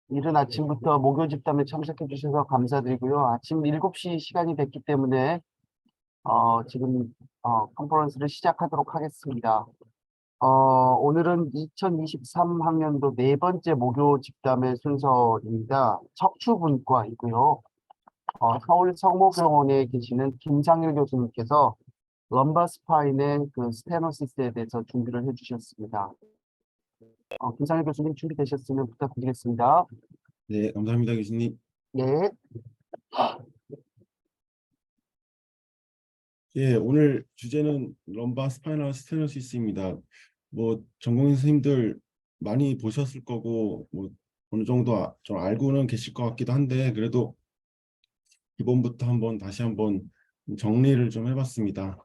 이른 아침부터 목요 집담에 참석해 주셔서 감사드리고요. 아침 7시 시간이 됐기 때문에 지금 컨퍼런스를 시작하도록 하겠습니다. 오늘은 2023학년도 네 번째 목요 집담의 순서입니다. 척추분과이고요. 서울 성모병원에 계시는 김상일 교수님께서 럼바 스파인의 그 스테노시스에 대해서 준비를 해주셨습니다. 김상일 교수님 준비되셨으면 부탁드리겠습니다. 네, 감사합니다, 교수님. 네. 예, 오늘 주제는 럼바 스파이널 스테노시스입니다. 뭐 전공의 선생님들 많이 보셨을 거고 뭐 어느 정도 좀 알고는 계실 것 같기도 한데 그래도 기본부터 다시 한번 정리를 좀 해봤습니다.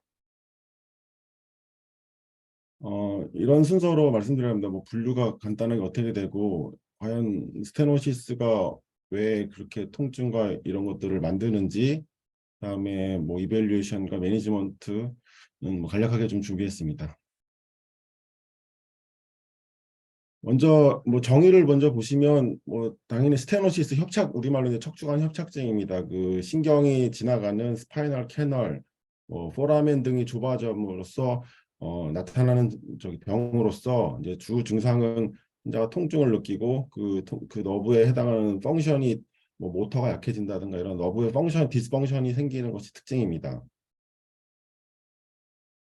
이런 순서로 말씀드려야 합니다. 뭐 분류가 간단하게 어떻게 되고 과연 스테노시스가 왜 그렇게 통증과 이런 것들을 만드는지 그다음에 뭐 이밸류에이션과 매니지먼트는 뭐 간략하게 좀 준비했습니다. 먼저 뭐 정의를 먼저 보시면 뭐 당연히 스테노시스 협착 우리말로 이제 척추관 협착증입니다. 그 신경이 지나가는 스파이널 캐널, 뭐 포라멘 등이 좁아짐으로써 나타나는 병으로서 이제 주 증상은 환자가 통증을 느끼고 그 너브에 해당하는 펑션이 뭐 모터가 약해진다든가 이런 너브의 펑션 디스펑션이 생기는 것이 특징입니다.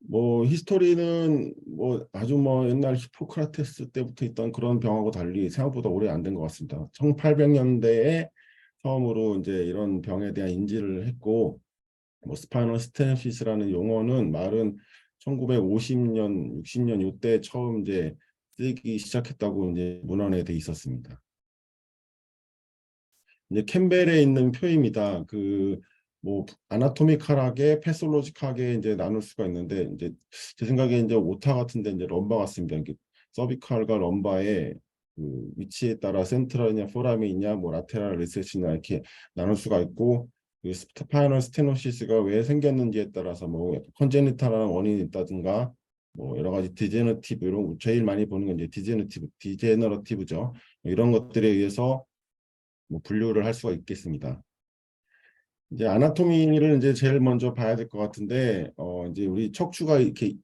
뭐 히스토리는 뭐 아주 뭐 옛날 히포크라테스 때부터 있던 그런 병하고 달리 생각보다 오래 안 된 것 같습니다. 1800년대에 처음으로 이제 이런 병에 대한 인지를 했고 뭐 스파이널 스테노시스라는 용어는 말은 1950년, 60년 이때 처음 이제 쓰기 시작했다고 이제 문헌에 돼 있었습니다. 이제 캠벨에 있는 표입니다. 그 뭐 아나토미컬하게 패솔로지컬하게 이제 나눌 수가 있는데 이제 제 생각에 이제 오타 같은데 이제 럼바 같습니다. 이게 서비컬과 럼바의 그 위치에 따라 센트럴이냐 포라민이냐 뭐 라테랄 리셋이냐 이렇게 나눌 수가 있고 그 스파이널 스테노시스가 왜 생겼는지에 따라서 뭐 컨제니탈한 원인이 있다든가 뭐 여러 가지 디제너티브 이런 제일 많이 보는 건 이제 디제너러티브죠. 이런 것들에 의해서 뭐 분류를 할 수가 있겠습니다. 이제 아나토미를 이제 제일 먼저 봐야 될 것 같은데, 이제 우리 척추가 이렇게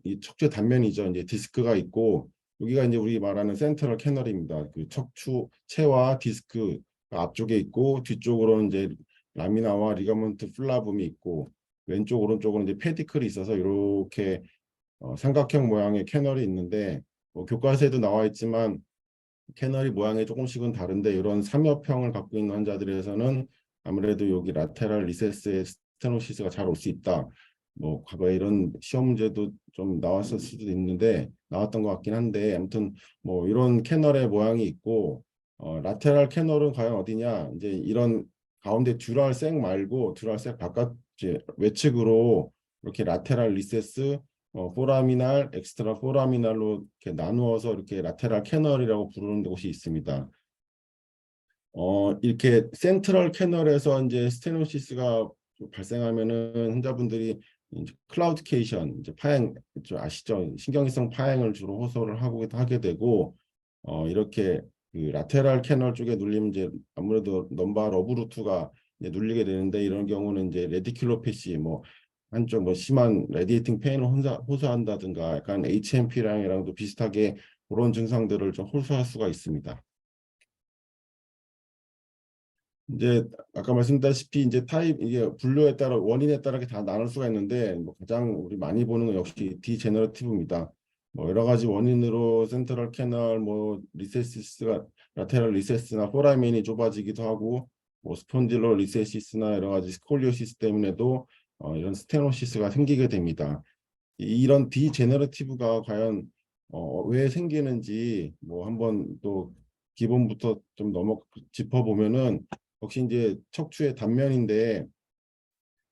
이 척추의 단면이죠. 이제 디스크가 있고 여기가 이제 우리 말하는 센트럴 캐널입니다. 그 척추체와 디스크 앞쪽에 있고 뒤쪽으로는 이제 라미나와 리가먼트 플라붐이 있고 왼쪽 오른쪽으로는 이제 페디클이 있어서 이렇게 삼각형 모양의 캐널이 있는데 뭐 교과서에도 나와 있지만 캐널이 모양이 조금씩은 다른데 이런 삼엽형을 갖고 있는 환자들에서는 아무래도 여기 라테랄 리세스의 스테노시스가 잘 올 수 있다. 뭐 과거에 이런 시험 문제도 좀 나왔을 수도 있는데 나왔던 것 같긴 한데 아무튼 뭐 이런 캐널의 모양이 있고 라테랄 캐널은 과연 어디냐 이제 이런 가운데 듀랄색 말고 듀랄색 바깥 이제 외측으로 이렇게 라테랄 리세스 포라미날, 엑스트라 포라미날로 이렇게 나누어서 이렇게 라테랄 캐널이라고 부르는 곳이 있습니다. 이렇게 센트럴 캐널에서 이제 스테노시스가 발생하면은 환자분들이 이제 클라우디케이션, 이제 파행, 좀 아시죠? 신경이성 파행을 주로 호소를 하게 되고, 이렇게 그 라테랄 캐널 쪽에 눌리면 이제 아무래도 넘바 러브 루트가 이제 눌리게 되는데 이런 경우는 이제 레디큘로패시 뭐 한쪽 뭐 심한 레디에이팅 페인을 호소한다든가 약간 HMP랑도 비슷하게 그런 증상들을 좀 호소할 수가 있습니다. 이제 아까 말씀드렸다시피 이제 타입 이게 분류에 따라 원인에 따라 다 나눌 수가 있는데 뭐 가장 우리 많이 보는 건 역시 디제너러티브입니다. 뭐 여러 가지 원인으로 센트럴 캐널 뭐 리세시스가 라테럴 리세스나 포라멘이 좁아지기도 하고 뭐 스폰딜러 리세시스나 여러 가지 스콜리오시스 때문에도 이런 스테노시스가 생기게 됩니다. 이런 디제너러티브가 과연 왜 생기는지 뭐 한번 또 기본부터 좀 짚어보면은 역시 이제 척추의 단면인데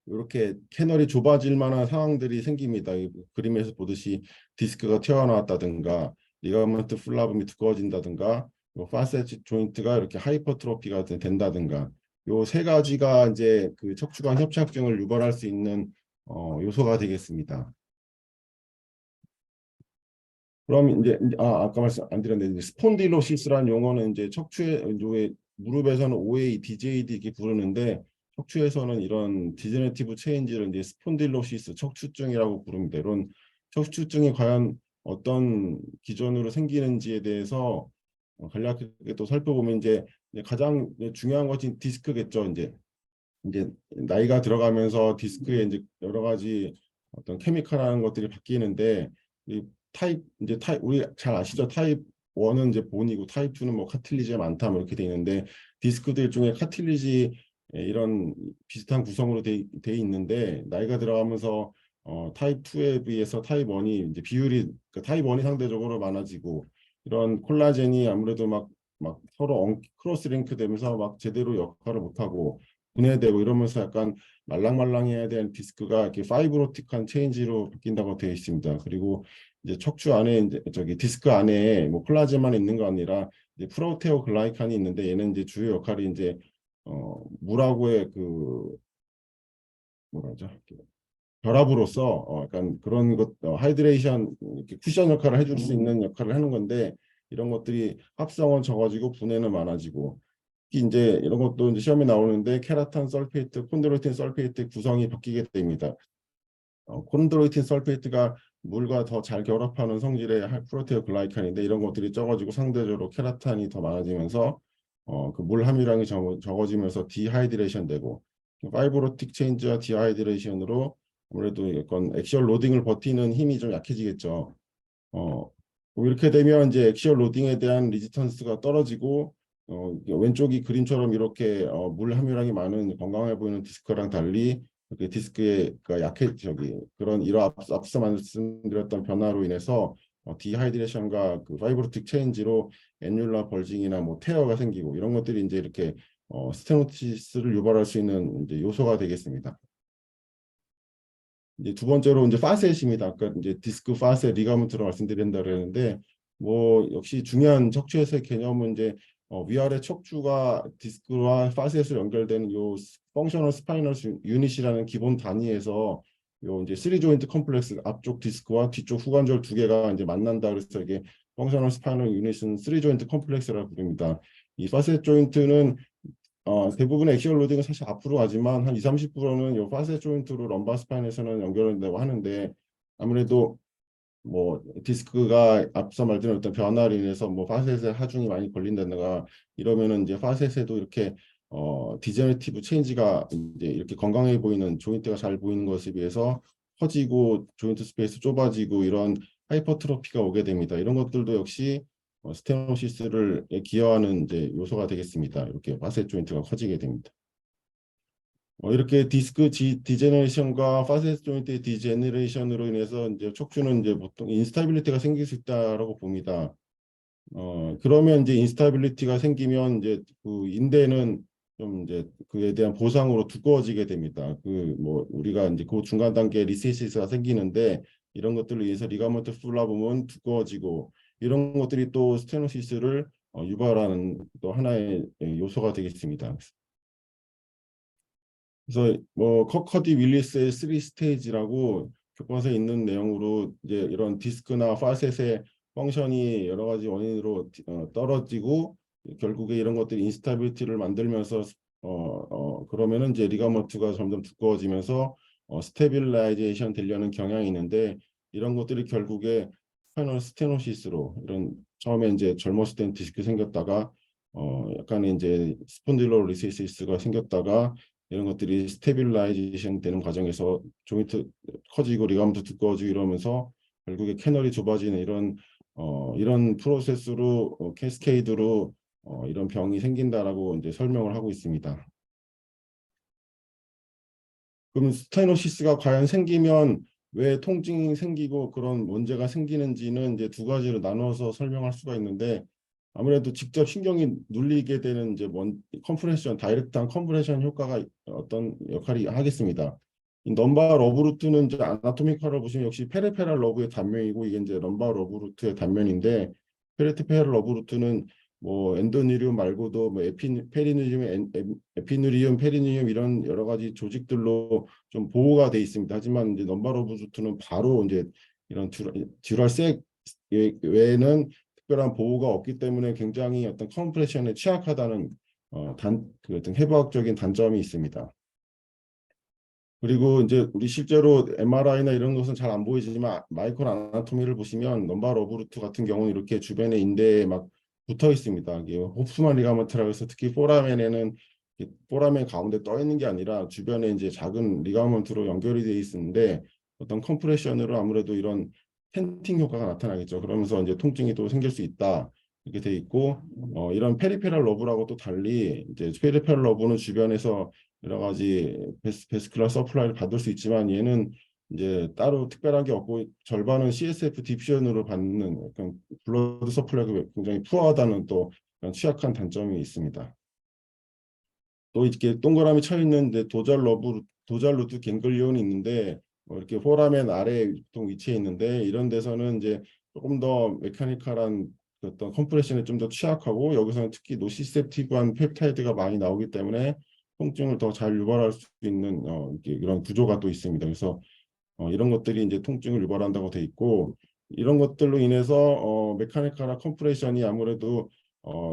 이렇게 캐널이 좁아질 만한 상황들이 생깁니다. 이 그림에서 보듯이 디스크가 튀어나왔다든가 리가먼트 플라붐이 두꺼워진다든가 뭐 파세트 조인트가 이렇게 하이퍼트로피가 된다든가 요 세 가지가 이제 그 척추관 협착증을 유발할 수 있는 요소가 되겠습니다. 그럼 이제 아까 말씀 안 드렸는데 이제 스폰딜로시스라는 용어는 이제 무릎에서는 OA, DJD 이렇게 부르는데 척추에서는 이런 디제너티브 체인지를 이제 스폰딜로시스 척추증이라고 부릅니다. 이런 척추증이 과연 어떤 기전으로 생기는지에 대해서 간략하게 또 살펴보면 이제 가장 중요한 것이 디스크겠죠. 이제 나이가 들어가면서 디스크에 이제 여러 가지 어떤 케미컬한 것들이 바뀌는데 이 타입 우리 잘 아시죠? 타입 1은 이제 본이고 타입 2는 뭐 카틸리지가 많다 뭐 이렇게 돼 있는데 디스크들 중에 카틸리지 이런 비슷한 구성으로 돼 있는데 나이가 들어가면서 타입 2에 비해서 타입 1이 이제 비율이 타입 1이 상대적으로 많아지고 이런 콜라겐이 아무래도 막 서로 크로스 링크 되면서 막 제대로 역할을 못하고 분해되고 이러면서 약간 말랑말랑해야 되는 디스크가 이렇게 파이브로틱한 체인지로 바뀐다고 되어 있습니다. 그리고 이제 척추 안에 이제 저기 디스크 안에 뭐 콜라겐만 있는 거 아니라 이제 프로테오글라이칸이 있는데 얘는 이제 주요 역할이 이제 물하고의 그 뭐라죠? 결합으로서 약간 그런 것 하이드레이션 이렇게 쿠션 역할을 해줄 수 있는 역할을 하는 건데 이런 것들이 합성은 적어지고 분해는 많아지고 특히 이제 이런 것도 이제 시험에 나오는데 케라탄 설페이트, 콘드로이틴 설페이트 구성이 바뀌게 됩니다. 콘드로이틴 설페이트가 물과 더 잘 결합하는 성질의 프로테오글라이칸인데 이런 것들이 적어지고 상대적으로 케라탄이 더 많아지면서 그 물 함유량이 적어지면서 디하이드레이션 되고 파이브로틱 체인지와 디하이드레이션으로 아무래도 약간 액시얼 로딩을 버티는 힘이 좀 약해지겠죠. 뭐 이렇게 되면 이제 액시얼 로딩에 대한 리지턴스가 떨어지고 왼쪽이 그림처럼 이렇게 물 함유량이 많은 건강해 보이는 디스크랑 달리 이렇게 디스크의 그 그런 앞서 말씀드렸던 변화로 인해서 디하이드레이션과 그 파이브로틱 체인지로 애뉴라 벌징이나 뭐 테어가 생기고 이런 것들이 이제 이렇게 스테노시스를 유발할 수 있는 이제 요소가 되겠습니다. 이제 두 번째로 이제 파셋입니다. 아까 이제 디스크 파셋 리가먼트로 말씀드린다 그랬는데 뭐 역시 중요한 척추에서의 개념은 이제 위아래 척추가 디스크와 파셋으로 연결되는 요 펑셔널 스파이널 유닛이라는 기본 단위에서 요 이제 3조인트 컴플렉스 앞쪽 디스크와 뒤쪽 후관절 두 개가 이제 만난다 그래서 이게 펑셔널 스파이널 유닛은 3조인트 컴플렉스라고 부릅니다. 이 파셋 조인트는 대부분의 액시얼 로딩은 사실 앞으로 가지만 한 20, 30%는 요 파셋 조인트로 럼바 스파인에서는 연결된다고 하는데 아무래도 뭐 디스크가 앞서 말드린 어떤 변화로 인해서 뭐 파셋에 하중이 많이 걸린다든가 이러면은 이제 파셋에도 이렇게 디제너티브 체인지가 이제 이렇게 건강해 보이는 조인트가 잘 보이는 것에 비해서 커지고 조인트 스페이스 좁아지고 이런 하이퍼트로피가 오게 됩니다. 이런 것들도 역시 스테노시스를 기여하는 이제 요소가 되겠습니다. 이렇게 파셋 조인트가 커지게 됩니다. 이렇게 디제너레이션과 파셋 조인트의 디제너레이션으로 인해서 이제 척추는 이제 보통 인스타빌리티가 생길 수 있다라고 봅니다. 그러면 이제 인스타빌리티가 생기면 이제 그 인대는 좀 이제 그에 대한 보상으로 두꺼워지게 됩니다. 그 뭐 우리가 이제 그 중간 단계 리세시스가 생기는데 이런 것들로 인해서 리가먼트 플라붐은 두꺼워지고 이런 것들이 또 스테노시스를 유발하는 또 하나의 요소가 되겠습니다. 그래서 뭐 커커디 윌리스의 3스테이지라고 교과서에 있는 내용으로 이제 이런 디스크나 파셋의 펑션이 여러 가지 원인으로 떨어지고 결국에 이런 것들이 인스타빌리티를 만들면서 그러면은 이제 리가먼트가 점점 두꺼워지면서 스테빌라이제이션 되려는 경향이 있는데 이런 것들이 결국에 스파이널 스테노시스로 이런 처음에 이제 젊었을 땐 디스크 생겼다가 약간의 이제 스폰딜로리시스가 생겼다가 이런 것들이 스테빌라이제이션 되는 과정에서 조인트 커지고 리가먼트 두꺼워지고 이러면서 결국에 캐널이 좁아지는 이런 프로세스로 캐스케이드로 이런 병이 생긴다라고 이제 설명을 하고 있습니다. 그럼 스테노시스가 과연 생기면 왜 통증이 생기고 그런 문제가 생기는지는 이제 두 가지로 나눠서 설명할 수가 있는데 아무래도 직접 신경이 눌리게 되는 이제 컴프레션, 다이렉트한 컴프레션 효과가 어떤 역할이 하겠습니다. 이 넘바 러브 루트는 이제 아나토미컬로 보시면 역시 페리페랄 러브의 단면이고 이게 이제 넘바 러브 루트의 단면인데 페리페랄 러브 루트는 뭐 엔도니리움 말고도 뭐 에피누리움, 페리니움 이런 여러 가지 조직들로 좀 보호가 돼 있습니다. 하지만 이제 넘바 러브 루트는 바로 이제 이런 듀랄 외에는 특별한 보호가 없기 때문에 굉장히 어떤 컴프레션에 취약하다는 그 어떤 해부학적인 단점이 있습니다. 그리고 이제 우리 실제로 MRI나 이런 것은 잘 안 보이지만 마이크로 아나토미를 보시면 넘바 러브루트 같은 경우는 이렇게 주변에 인대에 막 붙어 있습니다. 이게 홉스만 리가먼트라고 해서 특히 포라멘에는 포라멘 가운데 떠 있는 게 아니라 주변에 이제 작은 리가먼트로 연결이 돼 있는데 어떤 컴프레션으로 아무래도 이런 텐팅 효과가 나타나겠죠. 그러면서 이제 통증이 또 생길 수 있다. 이렇게 돼 있고 이런 페리페럴 러브라고 또 달리 이제 페리페럴 러브는 주변에서 여러 가지 베스큘러 서플라이를 받을 수 있지만 얘는 이제 따로 특별한 게 없고 절반은 CSF 디퓨전으로 받는 약간 블러드 서플라이가 굉장히 푸어하다는 또 그런 취약한 단점이 있습니다. 또 이렇게 동그라미 쳐 있는데 도잘 루트 갱글리온이 있는데 이렇게 포라멘 아래 보통 위치해 있는데 이런 데서는 이제 조금 더 메카니컬한 어떤 컴프레션에 좀 더 취약하고 여기서는 특히 노시셉티브한 펩타이드가 많이 나오기 때문에 통증을 더 잘 유발할 수 있는 이런 구조가 또 있습니다. 그래서 이런 것들이 이제 통증을 유발한다고 돼 있고 이런 것들로 인해서 메카니컬한 컴프레션이 아무래도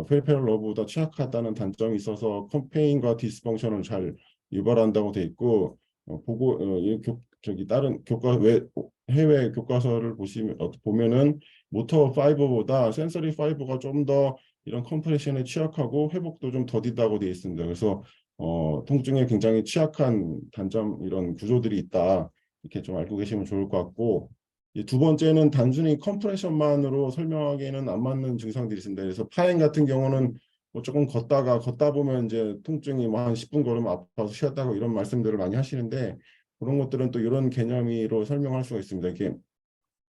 페리페럴 러브보다 취약하다는 단점이 있어서 컴페인과 디스펑션을 잘 유발한다고 돼 있고 보고 저기 다른 해외 교과서를 보면은 모터 파이버보다 센서리 파이버가 좀 더 이런 컴프레션에 취약하고 회복도 좀 더디다고 돼 있습니다. 그래서 통증에 굉장히 취약한 단점 이런 구조들이 있다. 이렇게 좀 알고 계시면 좋을 것 같고 이제 두 번째는 단순히 컴프레션만으로 설명하기에는 안 맞는 증상들이 있습니다. 그래서 파행 같은 경우는 뭐 조금 걷다 보면 이제 통증이 뭐 한 10분 걸으면 아파서 쉬었다고 이런 말씀들을 많이 하시는데 그런 것들은 또 이런 개념으로 설명할 수가 있습니다. 이렇게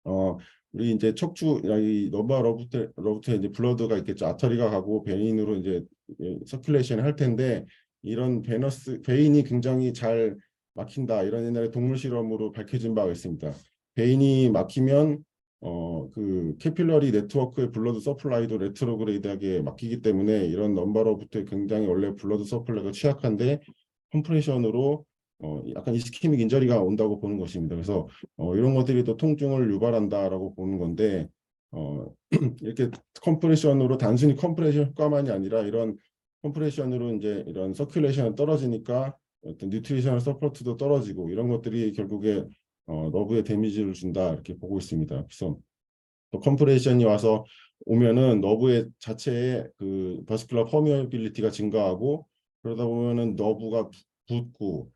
어 우리 이제 이 넘바 러브트에 이제 블러드가 있겠죠. 아터리가 가고 베인으로 이제 서큘레이션을 할 텐데 이런 베인이 굉장히 잘 막힌다. 이런 옛날에 동물 실험으로 밝혀진 바가 있습니다. 베인이 막히면 그 캐필러리 네트워크의 블러드 서플라이도 레트로그레이드하게 막히기 때문에 이런 넘바 러브트에 굉장히 원래 블러드 서플라이가 취약한데 컴프레션으로 약간 이스케믹 인저리가 온다고 보는 것입니다. 그래서 이런 것들이 또 통증을 유발한다라고 보는 건데 이렇게 컴프레션으로 단순히 컴프레션 효과만이 아니라 이런 컴프레션으로 이제 이런 서큘레이션이 떨어지니까 어떤 뉴트리셔널 서포트도 떨어지고 이런 것들이 결국에 너브에 데미지를 준다 이렇게 보고 있습니다. 그래서 또 컴프레션이 와서 오면은 너브의 자체의 그 버스큘러 퍼미어빌리티가 증가하고 그러다 보면은 너브가 붓고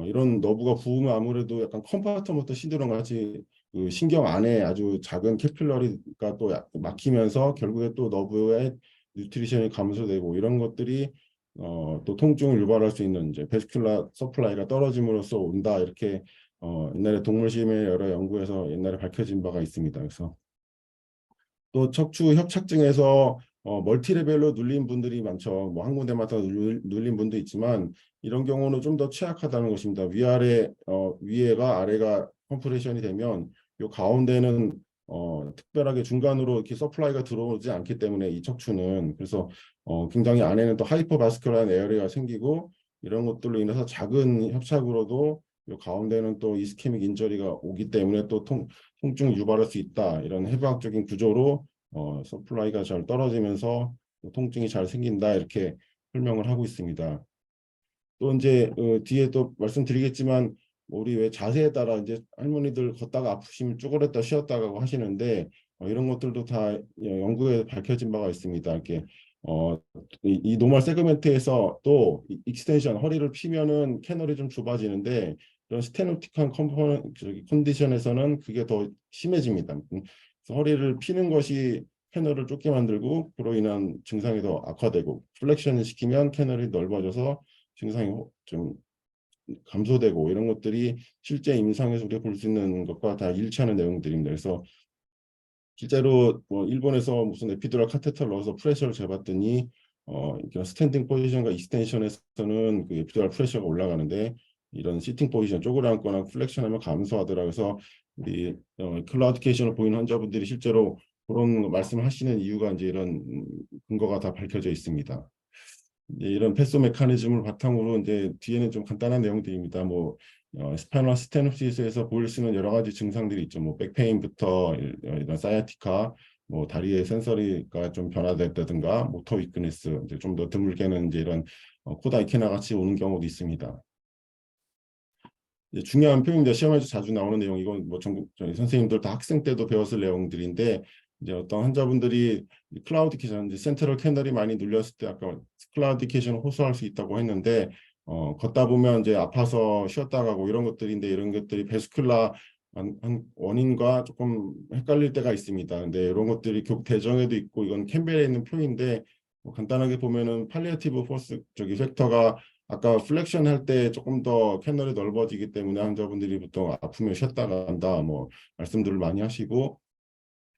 이런 너브가 부으면 아무래도 약간 컴파트먼트 신드롬 같이 그 신경 안에 아주 작은 캐필러리가 또 막히면서 결국에 또 너브의 뉴트리션이 감소되고 이런 것들이 또 통증을 유발할 수 있는 이제 베스큘러 서플라이가 떨어짐으로써 온다 이렇게 옛날에 동물심의 여러 연구에서 옛날에 밝혀진 바가 있습니다. 그래서 또 척추 협착증에서 멀티레벨로 눌린 분들이 많죠. 뭐 한 군데마다 눌린 분도 있지만 이런 경우는 좀 더 취약하다는 것입니다. 위에가 아래가 컴프레션이 되면 요 가운데는 특별하게 중간으로 이렇게 서플라이가 들어오지 않기 때문에 이 척추는 그래서 굉장히 안에는 또 하이퍼바스큘러한 에어리가 생기고 이런 것들로 인해서 작은 협착으로도 요 가운데는 또 이스케믹 인저리가 오기 때문에 또 통증 유발할 수 있다. 이런 해부학적인 구조로 서플라이가 잘 떨어지면서 통증이 잘 생긴다. 이렇게 설명을 하고 있습니다. 또 이제 뒤에 또 말씀드리겠지만 우리 왜 자세에 따라 이제 할머니들 걷다가 아프시면 쭈그렸다 쉬었다가 하고 하시는데 이런 것들도 다 연구에 밝혀진 바가 있습니다. 이렇게 이 노멀 세그멘트에서 또 익스텐션 허리를 피면은 캐널이 좀 좁아지는데 이런 스테노틱한 컨디션에서는 그게 더 심해집니다. 그래서 허리를 피는 것이 캐널을 좁게 만들고 그로 인한 증상이 더 악화되고 플렉션을 시키면 캐널이 넓어져서 증상이 좀 감소되고 이런 것들이 실제 임상에서 우리가 볼 수 있는 것과 다 일치하는 내용들입니다. 그래서 실제로 뭐 일본에서 무슨 에피두랄 카테터를 넣어서 프레셔를 재봤더니 이런 스탠딩 포지션과 익스텐션에서는 그 에피두랄 프레셔가 올라가는데 이런 시팅 포지션 쪼그려 앉거나 플렉션하면 감소하더라. 그래서 우리 클라우디케이션을 보이는 환자분들이 실제로 그런 말씀을 하시는 이유가 이제 이런 근거가 다 밝혀져 있습니다. 이제 이런 패소 메커니즘을 바탕으로 이제 뒤에는 좀 간단한 내용들입니다. 뭐 스파이널 스테노시스에서 보일 수 있는 여러 가지 증상들이 있죠. 뭐 백페인부터 이런 사이아티카, 뭐 다리의 센서리가 좀 변화됐다든가, 모터 위크니스, 이제 좀 더 드물게는 이제 이런 코다 이케나 같이 오는 경우도 있습니다. 이제 중요한 표현인데 시험에서 자주 나오는 내용, 이건 뭐 전국 저희 선생님들 다 학생 때도 배웠을 내용들인데, 이제 어떤 환자분들이 클라우디케이션, 이제 센트럴 캐널이 많이 눌렸을 때 아까 클라우디케이션을 호소할 수 있다고 했는데, 걷다 보면 이제 아파서 쉬었다 가고 이런 것들인데, 이런 것들이 베스큘라 한 원인과 조금 헷갈릴 때가 있습니다. 근데 이런 것들이 교대정에도 있고, 이건 캠벨에 있는 표인데, 뭐 간단하게 보면은 팔리아티브 포스 저기 팩터가 아까 플렉션 할 때 조금 더 캐널이 넓어지기 때문에 환자분들이 보통 아프면 쉬었다 간다 뭐 말씀들을 많이 하시고,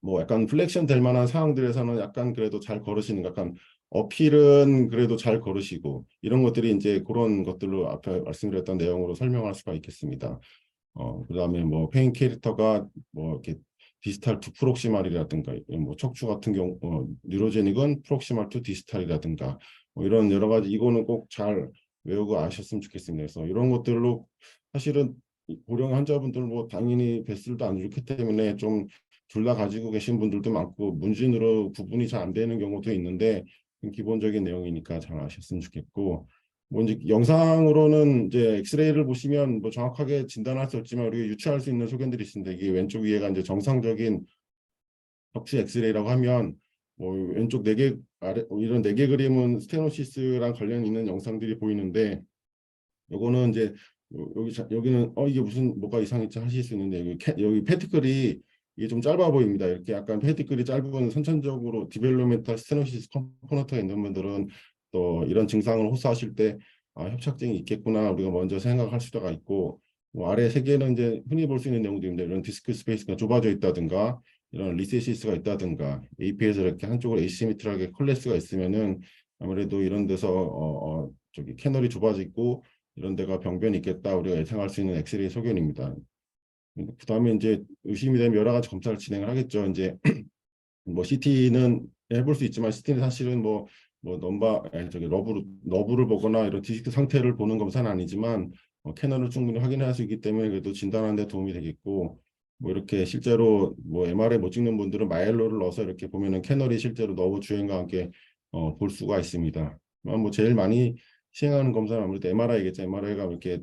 뭐 약간 플렉션 될 만한 상황들에서는 약간 그래도 잘 걸으시는, 약간 어필은 그래도 잘 걸으시고, 이런 것들이 이제 그런 것들로 앞에 말씀드렸던 내용으로 설명할 수가 있겠습니다. 그다음에 뭐 페인 캐릭터가 뭐 이렇게 디스탈 투 프록시말이라든가, 뭐 척추 같은 경우 뉴로제닉은 프록시말 투 디스탈이라든가, 뭐 이런 여러 가지, 이거는 꼭 잘 외우고 아셨으면 좋겠습니다. 그래서 이런 것들로 사실은 고령 환자분들 뭐 당연히 뱃술도 안 좋기 때문에 좀 둘 다 가지고 계신 분들도 많고, 문진으로 구분이 잘 안 되는 경우도 있는데, 기본적인 내용이니까 잘 아셨으면 좋겠고, 뭐 이제 영상으로는 이제 엑스레이를 보시면 뭐 정확하게 진단할 수 없지만 우리가 유추할 수 있는 소견들이 있습니다. 이게 왼쪽 위에가 이제 정상적인 척추 엑스레이라고 하면, 뭐 왼쪽 네 개 아래 이런 네 개 그림은 스테노시스랑 관련 있는 영상들이 보이는데, 요거는 이제 여기는 이게 무슨 뭐가 이상했지 하실 수 있는데, 여기 패티클이 이게 좀 짧아 보입니다. 이렇게 약간 패티클이 짧은 선천적으로 디벨로멘탈 스테노시스 컴포넌트가 있는 분들은 또 이런 증상을 호소하실 때 협착증이 있겠구나 우리가 먼저 생각할 수가 있고, 뭐 아래 세 개는 이제 흔히 볼 수 있는 내용들입니다. 이런 디스크 스페이스가 좁아져 있다든가, 이런 리세시스가 있다든가, AP에서 이렇게 한쪽으로 에시미트하게 콜레스가 있으면은 아무래도 이런 데서 저기 캐널이 좁아져 있고 이런 데가 병변이 있겠다 우리가 예상할 수 있는 엑스레이 소견입니다. 그다음에 이제 의심이 되면 여러 가지 검사를 진행을 하겠죠. 이제 뭐 CT는 해볼 수 있지만, CT는 사실은 뭐 저기 러브를 보거나 이런 디스크 상태를 보는 검사는 아니지만, 캐널을 충분히 확인할 수 있기 때문에 그래도 진단하는 데 도움이 되겠고, 뭐 이렇게 실제로 뭐 MRI 못 찍는 분들은 마이엘로를 넣어서 이렇게 보면은 캐널이 실제로 너브 주행과 함께 볼 수가 있습니다. 뭐 제일 많이 시행하는 검사는 아무래도 MRI겠죠. MRI가 이렇게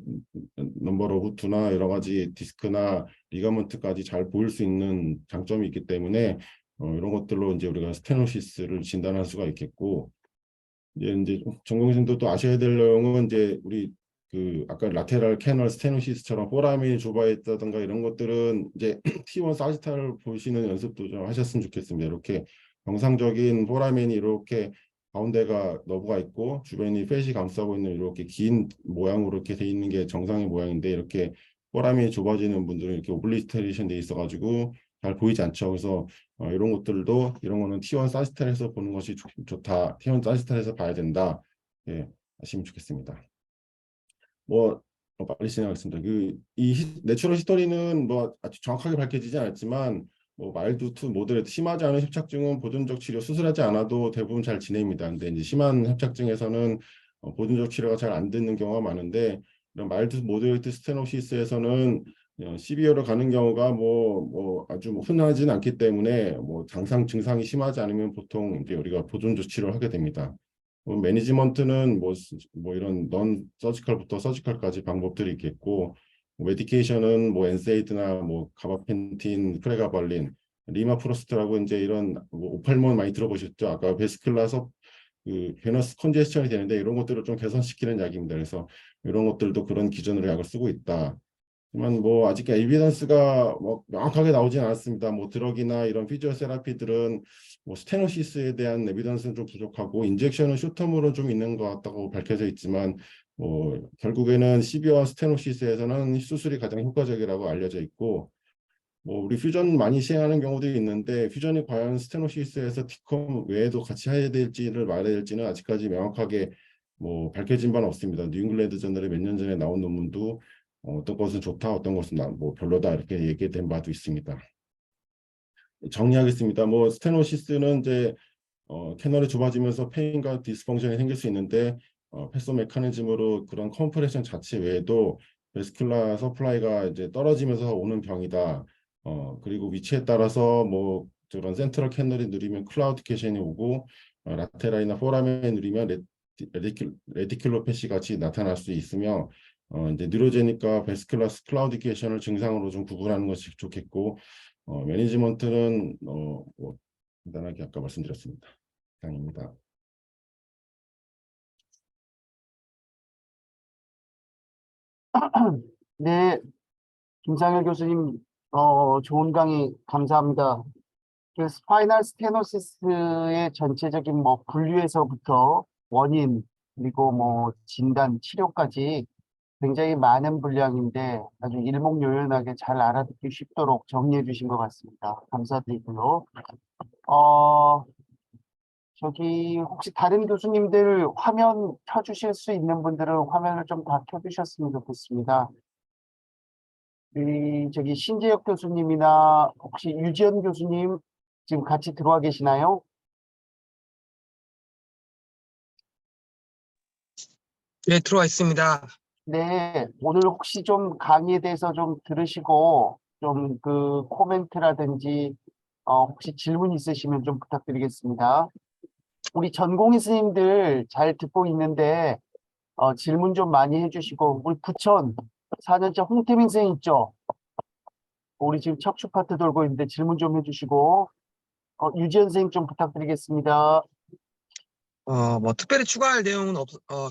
넘버 오브 투나 여러 가지 디스크나 리가먼트까지 잘 보일 수 있는 장점이 있기 때문에 이런 것들로 이제 우리가 스테노시스를 진단할 수가 있겠고, 이제 전공생도 또 아셔야 될 내용은 이제 우리 그 아까 라테랄 캐널 스테노시스처럼 포라민이 좁아 있다든가 이런 것들은 이제 T1 사지탈을 보시는 연습도 좀 하셨으면 좋겠습니다. 이렇게 정상적인 포라민이 이렇게 가운데가 너브가 있고 주변이 팻이 감싸고 있는 이렇게 긴 모양으로 이렇게 돼 있는 게 정상의 모양인데, 이렇게 포라민이 좁아지는 분들은 이렇게 오블리테레이션 돼 있어가지고 잘 보이지 않죠. 그래서 이런 것들도, 이런 거는 T1 사지탈에서 보는 것이 좋다. T1 사지탈에서 봐야 된다. 예, 아시면 좋겠습니다. 뭐 빨리 진행하겠습니다. 이 내추럴 히스토리는 뭐 아주 정확하게 밝혀지지 않았지만, 뭐 마일드 투 모더레이트, 심하지 않은 협착증은 보존적 치료 수술하지 않아도 대부분 잘 지냅니다. 근데 이제 심한 협착증에서는 보존적 치료가 잘 안 되는 경우가 많은데, 이런 마일드 모더레이트 스테노시스에서는 시비어로 가는 경우가 뭐 아주 흔하지는 않기 때문에, 뭐 증상이 심하지 않으면 보통 이제 우리가 보존적 치료를 하게 됩니다. 매니지먼트는 뭐 이런 넌 서지컬부터 서지컬까지 방법들이 있겠고, 메디케이션은 뭐 엔세이드나 뭐 가바펜틴, 프레가발린, 리마프로스트라고 이제 이런 뭐 오팔몬 많이 들어보셨죠? 아까 베스큘라서 그 베너스 컨제스천이 되는데 이런 것들을 좀 개선시키는 약입니다. 그래서 이런 것들도 그런 기준으로 약을 쓰고 있다. 하지만 뭐 아직 에비던스가 뭐 명확하게 나오진 않았습니다. 뭐 드럭이나 이런 피지오세라피들은 뭐 스테노시스에 대한 에비던스는 좀 부족하고, 인젝션은 쇼텀으로 좀 있는 것 같다고 밝혀져 있지만, 뭐 결국에는 시비와 스테노시스에서는 수술이 가장 효과적이라고 알려져 있고, 뭐 우리 퓨전 많이 시행하는 경우도 있는데, 퓨전이 과연 스테노시스에서 디컴 외에도 같이 해야 될지를 말해야 될지는 아직까지 명확하게 뭐 밝혀진 바는 없습니다. 뉴잉글랜드 저널에 몇 년 전에 나온 논문도 어떤 것은 좋다, 어떤 것은 뭐 별로다 이렇게 얘기된 바도 있습니다. 정리하겠습니다. 뭐 스테노시스는 이제 캐널이 좁아지면서 페인과 디스펑션이 생길 수 있는데, 패소 메커니즘으로 그런 컴프레션 자체 외에도 베스큘라 서플라이가 이제 떨어지면서 오는 병이다. 그리고 위치에 따라서 뭐 저런 센트럴 캐널이 느리면 클라우디케이션이 오고 라테라이나 포라멘이 느리면 레디큘로패시 같이 나타날 수 있으며 이제 뉴로제닉과 베스큘라스 클라우디케이션을 증상으로 좀 구분하는 것이 좋겠고 매니지먼트는 뭐 간단하게 아까 말씀드렸습니다. 이상입니다. 네, 김상일 교수님, 좋은 강의 감사합니다. 그 스파이널 스테노시스의 전체적인 뭐 분류에서부터 원인, 그리고 뭐 진단, 치료까지 굉장히 많은 분량인데 아주 일목요연하게 잘 알아듣기 쉽도록 정리해 주신 것 같습니다. 감사드리고요. 어, 저기 혹시 다른 교수님들 화면 켜주실 수 있는 분들은 화면을 좀 다 켜주셨으면 좋겠습니다. 저기 신재혁 교수님이나 혹시 유지연 교수님 지금 같이 들어와 계시나요? 네, 들어와 있습니다. 네, 오늘 혹시 좀 강의에 대해서 좀 들으시고 좀 그 코멘트라든지 혹시 질문 있으시면 좀 부탁드리겠습니다. 우리 전공의 스님들 잘 듣고 있는데 질문 좀 많이 해주시고 우리 부천 4년차 홍태민 선생 있죠? 우리 지금 척추 파트 돌고 있는데 질문 좀 해주시고 유지연 선생님 좀 부탁드리겠습니다. 뭐 특별히 추가할 내용은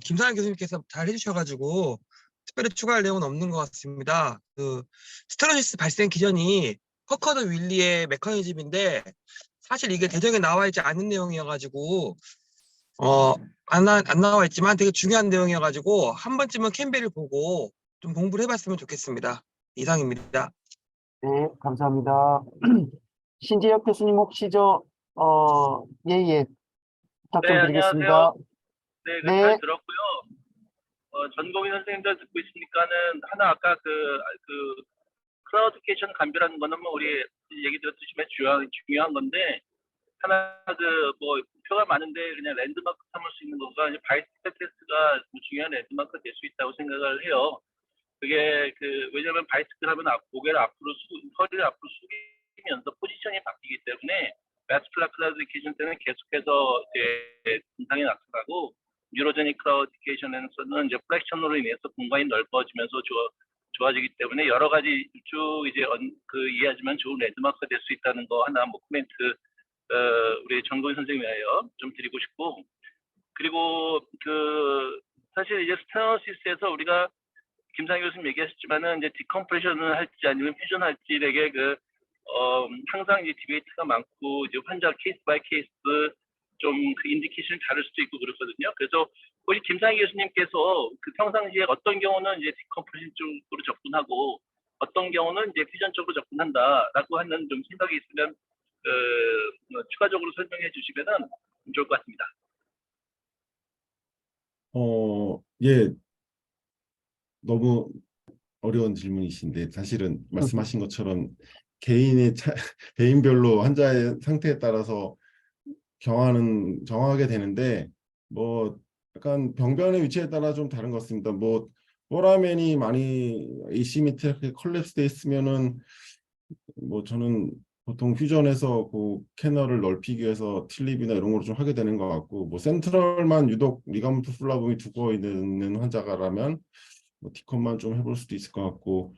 김상현 교수님께서 잘 해주셔가지고 특별히 추가할 내용은 없는 것 같습니다. 그 스테노시스 발생 기전이 허커드 윌리의 메커니즘인데 사실 이게 대정에 나와 있지 않은 내용이어가지고 안 나와 있지만 되게 중요한 내용이어가지고 한 번쯤은 캠벨을 보고 좀 공부를 해봤으면 좋겠습니다. 이상입니다. 네, 감사합니다. 신재혁 교수님 혹시 예, 부탁 네, 좀 안녕하세요. 드리겠습니다. 네, 잘 네, 들었고요. 전공의 선생님들 듣고 있으니까는 하나 아까 그 클라우디케이션 감비라는 거는 뭐 우리 얘기 들었듯이 매우 중요한 건데 하나 뭐 표가 많은데 그냥 랜드마크 삼을 수 있는 거가 이제 바이스트 테스트가 중요한 랜드마크 될 수 있다고 생각을 해요. 그게 왜냐면 바이스클 하면 고개를 앞으로 허리를 앞으로 숙이면서 포지션이 바뀌기 때문에 바스큘라 클라우디케이션 때는 계속해서 이제 증상이 나타나고 뉴로제닉 클라우디케이션에서는 이제 플렉션으로 인해서 공간이 넓어지면서 좋아지기 때문에 여러 가지 쭉 이제 이해하지만 좋은 랜드마크가 될 수 있다는 거 하나 뭐 코멘트 우리 정동희 선생님 위하여 좀 드리고 싶고 그리고 사실 이제 스테노시스에서 우리가 김상희 교수님 얘기하셨지만은 이제 디컴프레션을 할지 아니면 퓨전 할지 되게 항상 이제 디베이트가 많고 이제 환자 케이스 바이 케이스 좀 그 인디케이션이 다를 수도 있고 그렇거든요. 그래서 혹시 김상희 교수님께서 평상시에 어떤 경우는 이제 디컴프레션 쪽으로 접근하고 어떤 경우는 이제 퓨전 쪽으로 접근한다라고 하는 좀 생각이 있으면 추가적으로 설명해 주시면은 좋을 것 같습니다. 예, 너무 어려운 질문이신데 사실은 말씀하신 것처럼 개인별로 환자의 상태에 따라서 정하게 되는데 뭐 약간 병변의 위치에 따라 좀 다른 것 같습니다. 뭐 포라멘이 많이 에시메트릭하게 컬랩스돼 있으면은 뭐 저는 보통 퓨전에서 그 캐널을 넓히기 위해서 틸립이나 이런 걸 좀 하게 되는 것 같고 뭐 센트럴만 유독 리가먼트 플라붐이 두꺼워 있는 환자가라면 뭐 디컷만 좀 해볼 수도 있을 것 같고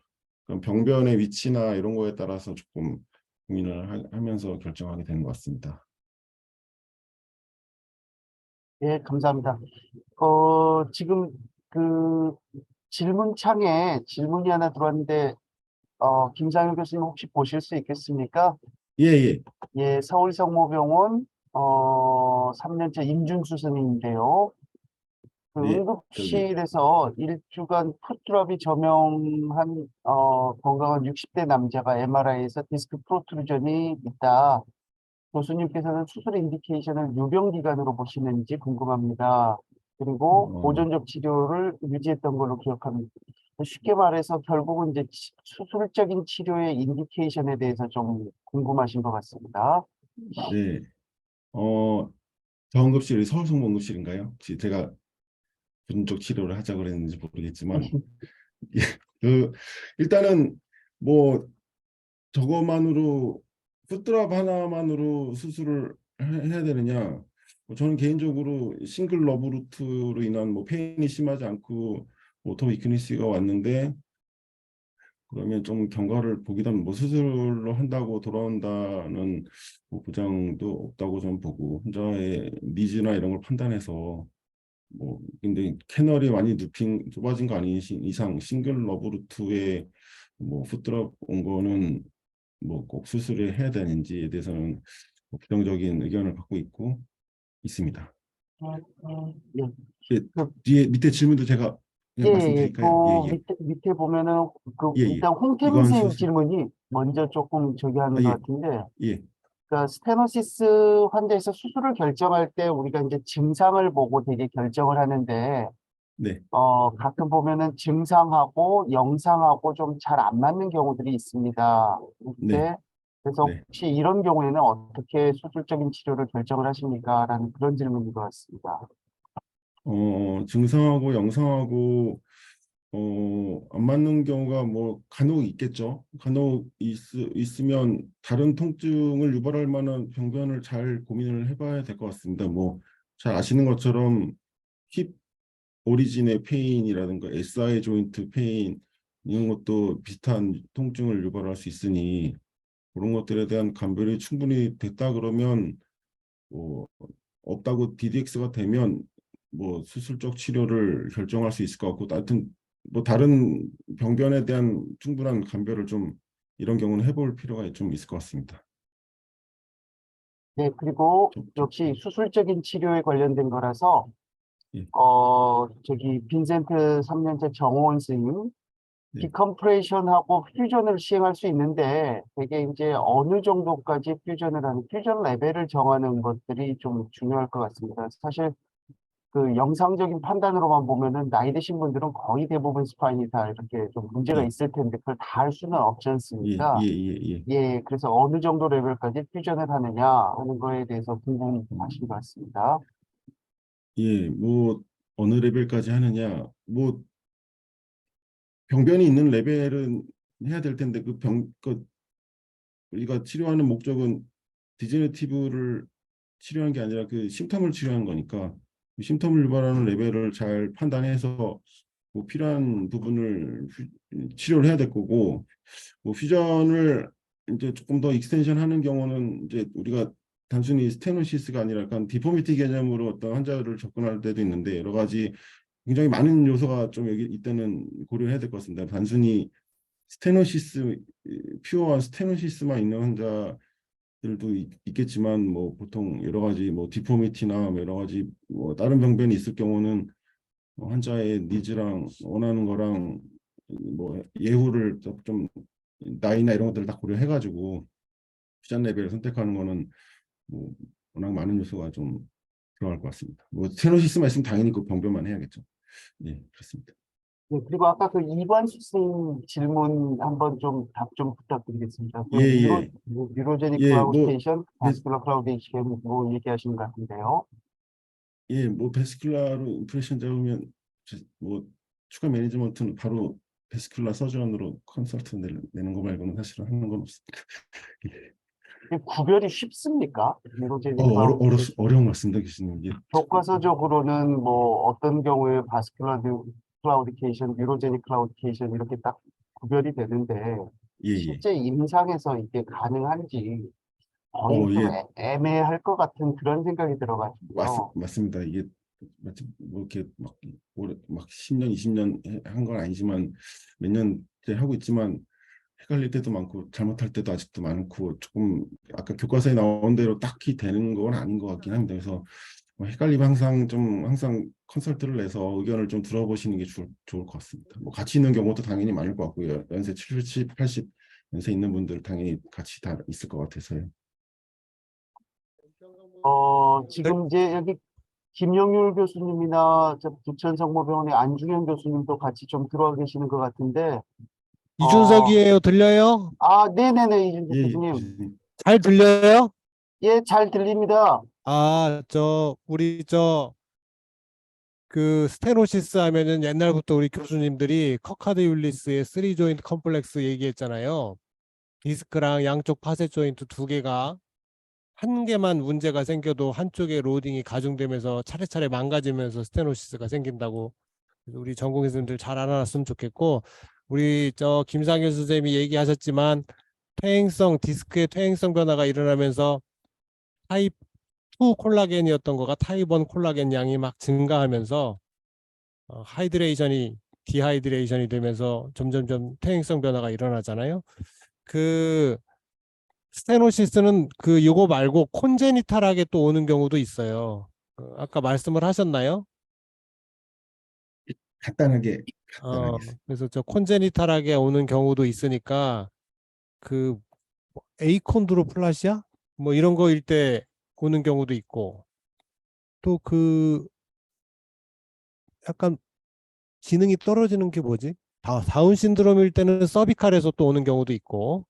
그럼 병변의 위치나 이런 거에 따라서 조금 고민을 하면서 결정하게 되는 것 같습니다. 예, 감사합니다. 지금 그 질문창에 질문이 하나 들어왔는데 김상현 교수님 혹시 보실 수 있겠습니까? 예, 예. 예, 서울성모병원 3년차 임준수 선생님인데요. 그 네, 저기 응급실에서 일주간 풋드롭이 저명한 건강한 60대 남자가 MRI에서 디스크 프로트루전이 있다. 교수님께서는 수술 인디케이션을 유병 기간으로 보시는지 궁금합니다. 그리고 어, 보존적 치료를 유지했던 걸로 기억합니다. 쉽게 말해서 결국은 이제 수술적인 치료의 인디케이션에 대해서 좀 궁금하신 것 같습니다. 네. 저 응급실이 서울성모응급실인가요? 혹시 제가 부분적 치료를 하자 그랬는지 모르겠지만 그 일단은 뭐 저것만으로 풋드랍 하나만으로 수술을 해야 되느냐? 저는 개인적으로 싱글 러브 루트로 인한 뭐 페인이 심하지 않고 오토 위크니스가 왔는데 그러면 좀 경과를 보기보다는 뭐 수술로 한다고 돌아온다는 뭐 보장도 없다고 좀 보고 혼자의 니즈나 이런 걸 판단해서 뭐 근데 캐널이 많이 좁아진 거 아닌 이상 싱글 러브 루트에 뭐 풋드랍 온 거는 뭐 꼭 수술을 해야 되는지에 대해서는 뭐 부정적인 의견을 갖고 있습니다. 예, 예, 그, 뒤에 밑에 질문도 제가 예, 그냥 예, 그 말씀드릴까요? 예, 예, 밑에 보면은 그 예, 예. 일단 홍태민 이건 선생님 수술. 질문이 먼저 조금 저기 하는 아, 것 예, 같은데, 예, 그러니까 스테노시스 환자에서 수술을 결정할 때 우리가 이제 증상을 보고 되게 결정을 하는데, 네, 가끔 보면은 증상하고 영상하고 좀 잘 안 맞는 경우들이 있습니다. 네, 근데 그래서 네. 혹시 이런 경우에는 어떻게 수술적인 치료를 결정을 하십니까? 라는 그런 질문인 것 같습니다. 증상하고 영상하고 안 맞는 경우가 뭐 간혹 있겠죠. 간혹 있으면 다른 통증을 유발할 만한 병변을 잘 고민을 해봐야 될 것 같습니다. 뭐 잘 아시는 것처럼 힙 오리진의 페인이라든가 SI 조인트 페인 이런 것도 비슷한 통증을 유발할 수 있으니 그런 것들에 대한 감별이 충분히 됐다 그러면 뭐 없다고 DDX가 되면 뭐 수술적 치료를 결정할 수 있을 것 같고 하여튼 뭐 다른 병변에 대한 충분한 감별을 좀 이런 경우는 해볼 필요가 좀 있을 것 같습니다. 네, 그리고 좀, 역시 수술적인 치료에 관련된 거라서, 예, 저기 빈센트 3년째 정호원 스님, 네. 디컴프레이션하고 퓨전을 시행할 수 있는데 되게 이제 어느 정도까지 퓨전을 하는 퓨전 레벨을 정하는 것들이 좀 중요할 것 같습니다. 사실 그 영상적인 판단으로만 보면은 나이 드신 분들은 거의 대부분 스파인이 다 이렇게 좀 문제가 예, 있을 텐데 그걸 다 할 수는 없지 예, 예, 않습니까? 예, 예. 예, 그래서 어느 정도 레벨까지 퓨전을 하느냐 하는 거에 대해서 궁금하신 것 같습니다. 예, 뭐 어느 레벨까지 하느냐, 뭐 병변이 있는 레벨은 해야 될 텐데 그 우리가 치료하는 목적은 디제너티브를 치료한 게 아니라 그 심텀을 치료한 거니까 그 심텀을 유발하는 레벨을 잘 판단해서 뭐 필요한 부분을 치료를 해야 될 거고 뭐 퓨전을 이제 조금 더 익스텐션 하는 경우는 이제 우리가 단순히 스테노시스가 아니라 약간 디포미티 개념으로 어떤 환자를 접근할 때도 있는데 여러 가지 굉장히 많은 요소가 좀 여기 이때는 고려해야 될 것 같습니다. 단순히 스테노시스 퓨어한 스테노시스만 있는 환자들도 있겠지만 뭐 보통 여러 가지 뭐 디포미티나 뭐 여러 가지 뭐 다른 병변이 있을 경우는 환자의 니즈랑 원하는 거랑 뭐 예후를 좀 나이나 이런 것들을 다 고려해가지고 퓨전 레벨을 선택하는 거는 뭐 워낙 많은 요소가 좀 들어갈 것 같습니다. 뭐 스테노시스만 있으면 당연히 그 병변만 해야겠죠. 예, 그렇습니다. 네, 그리고 아까 그 이관수 선생님 질문 한번 좀 답 좀 부탁드리겠습니다. 그 예, 예, 뉴로제닉 예, 뭐 클라우디케이션, 바스큘러 클라우디케이션 뭐 얘기하시는 것 같은데요. 예, 뭐 베스큘라로 임프레션 잡으면 뭐 추가 매니지먼트는 바로 베스큘라 서전으로 컨설트 내는 거 말고는 사실은 하는 건 없습니다. 예. 이게 구별이 쉽습니까? 뉴로제닉 클라우디케이션. 어려운 말씀입니다, 교수님. 예, 교과서적으로는 뭐 어떤 경우에 바스큘러 클라우디케이션, 뉴로제닉 클라우디케이션 이렇게 딱 구별이 되는데 예, 예. 실제 임상에서 이게 가능한지 거의 좀 예, 애매할 것 같은 그런 생각이 들어가지고요. 맞습니다. 이게 마치 뭐 이렇게 막 오래 막 10년, 20년 한 건 아니지만 몇 년째 하고 있지만 헷갈릴 때도 많고 잘못할 때도 아직도 많고 조금 아까 교과서에 나온 대로 딱히 되는 건 아닌 것 같긴 합니다. 그래서 뭐 헷갈리면 항상 컨설트를 내서 의견을 좀 들어보시는 게 좋을 것 같습니다. 뭐 같이 있는 경우도 당연히 많을 것 같고요. 연세 70, 80 연세 있는 분들 당연히 같이 다 있을 것 같아서요. 지금 이제 여기 김영률 교수님이나 저 부천성모병원의 안중현 교수님도 같이 좀 들어와 계시는 것 같은데, 어, 이준석이에요. 들려요? 네네네, 이준석 예, 예, 교수님. 교수님. 잘 들려요? 예, 잘 들립니다. 우리 그 스테노시스 하면은 옛날부터 우리 교수님들이 커카드 율리스의 3 조인트 컴플렉스 얘기했잖아요. 디스크랑 양쪽 파세 조인트 두 개가 한 개만 문제가 생겨도 한쪽에 로딩이 가중되면서 차례차례 망가지면서 스테노시스가 생긴다고 우리 전공 교수님들 잘 알아놨으면 좋겠고, 우리 저 김상현 선생님이 얘기하셨지만 디스크의 퇴행성 변화가 일어나면서 타입 2 콜라겐이었던 거가 타입 1 콜라겐 양이 막 증가하면서 디하이드레이션이 되면서 점점점 퇴행성 변화가 일어나잖아요. 그 스테노시스는 그 요거 말고 콘제니탈하게 또 오는 경우도 있어요. 아까 말씀을 하셨나요? 간단하게 그래서 저 콘제니탈하게 오는 경우도 있으니까 그 에이콘드로플라시아 뭐 이런 거일 때 오는 경우도 있고, 또 그 약간 기능이 떨어지는 게 뭐지? 다운 신드롬일 때는 서비칼에서 또 오는 경우도 있고,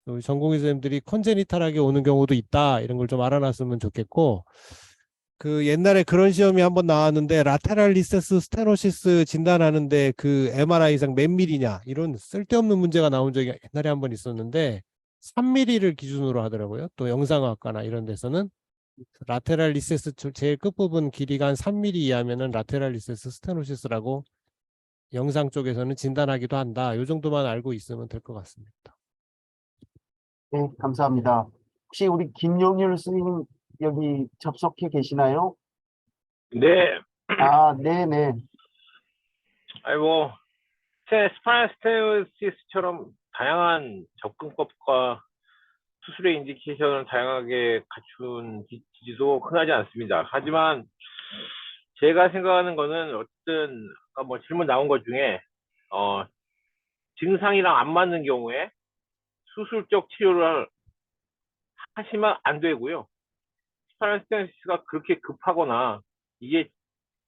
우리 전공의 선생님들이 컨제니탈하게 오는 경우도 있다, 이런 걸 좀 알아놨으면 좋겠고, 그 옛날에 그런 시험이 한번 나왔는데 라테랄 리세스 스테노시스 진단하는데 그 MRI상 몇 밀리냐 이런 쓸데없는 문제가 나온 적이 옛날에 한번 있었는데 3mm를 기준으로 하더라고요. 또 영상학과나 이런 데서는 라테랄 리세스 제일 끝부분 길이가 한 3mm 이하면은 라테랄 리세스 스테노시스라고 영상 쪽에서는 진단하기도 한다. 요 정도만 알고 있으면 될 것 같습니다. 네, 감사합니다. 혹시 우리 김용률 스님 여기 접속해 계시나요? 네, 아, 네네. 아이고, 스파인 스테노시스처럼 다양한 접근법과 수술의 인디케이션을 다양하게 갖춘 디지도 흔하지 않습니다. 하지만 제가 생각하는 거는 어쨌든 아까 뭐 질문 나온 것 중에 증상이랑 안 맞는 경우에 수술적 치료를 하시면 안 되고요. 스파인 스테노시스가 그렇게 급하거나 이게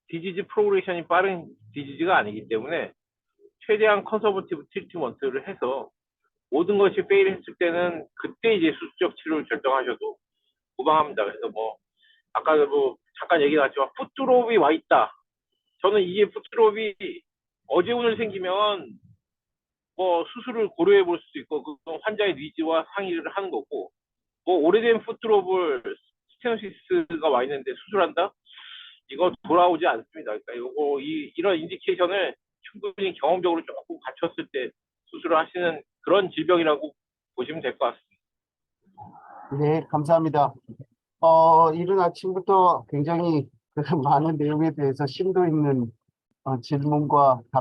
디지즈 프로그레션이 빠른 디지즈가 아니기 때문에 최대한 컨서버티브 트리트먼트를 해서 모든 것이 페일했을 때는 그때 이제 수술적 치료를 결정하셔도 무방합니다. 그래서 뭐 아까도 뭐 잠깐 얘기 나왔지만 풋드롭이 와 있다. 저는 이게 풋드롭이 어제 오늘 생기면 뭐 수술을 고려해 볼 수도 있고 그건 환자의 니즈와 상의를 하는 거고, 뭐 오래된 풋드롭을 스테노시스가 와 있는데 수술한다? 이거 돌아오지 않습니다. 그러니까 이런 인디케이션을 충분히 경험적으로 조금 갖췄을 때 수술을 하시는 그런 질병이라고 보시면 될 것 같습니다. 네, 감사합니다. 이른 아침부터 굉장히 그 많은 내용에 대해서 심도 있는 질문과